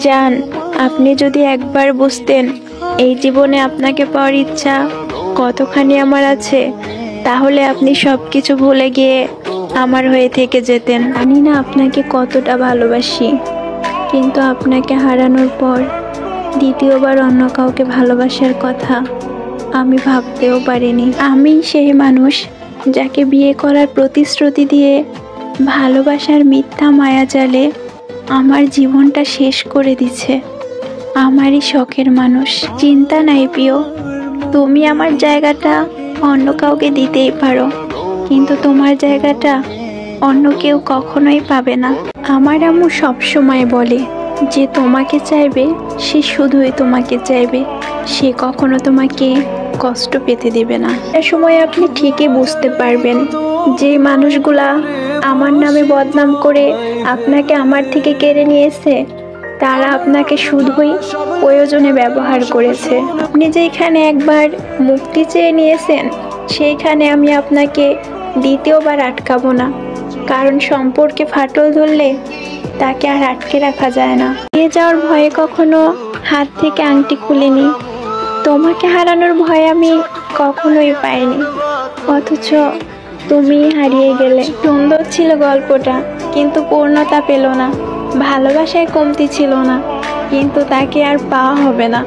জান, আপনি যদি একবার বুঝতেন এই জীবনে আপনাকে পাওয়ার ইচ্ছা কতখানি আমার আছে, তাহলে আপনি সবকিছু ভুলে গিয়ে আমার হয়ে থেকে যেতেন। জানি না আপনাকে কতটা ভালোবাসি, কিন্তু আপনাকে হারানোর পর দ্বিতীয়বার অন্য কাউকে ভালোবাসার কথা আমি ভাবতেও পারিনি। আমি সেই মানুষ যাকে বিয়ে করার প্রতিশ্রুতি দিয়ে ভালোবাসার মিথ্যা মায়াজালে আমার জীবনটা শেষ করে দিচ্ছে আমারই শখের মানুষ। চিন্তা নাই প্রিয়, তুমি আমার জায়গাটা অন্য কাউকে দিতেই পারো, কিন্তু তোমার জায়গাটা অন্য কেউ কখনোই পাবে না। আমার আম্মু সবসময় বলে যে তোমাকে চাইবে সে শুধুই তোমাকে চাইবে, সে কখনো তোমাকে কষ্ট পেতে দেবে না। একটা সময় আপনি ঠিকই বুঝতে পারবেন যে মানুষগুলা আমার নামে বদনাম করে আপনাকে আমার থেকে কেড়ে নিয়েছে, তারা আপনাকে শুধুই প্রয়োজনে ব্যবহার করেছে। আপনি যেখানে একবার মুক্তি চেয়ে নিয়েছেন, সেইখানে আমি আপনাকে দ্বিতীয়বার আটকাবো না, কারণ সম্পর্কে ফাটল ধরলে তাকে আর আটকে রাখা যায় না। নিয়ে যাওয়ার ভয়ে কখনো হাত থেকে আংটি খুলিনি, তোমাকে হারানোর ভয় আমি কখনোই পাইনি, অথচ তুমি হারিয়ে গেলে। সুন্দর ছিল গল্পটা, কিন্তু পূর্ণতা পেল না। ভালোবাসায় কমতি ছিল না, কিন্তু তাকে আর পাওয়া হবে না।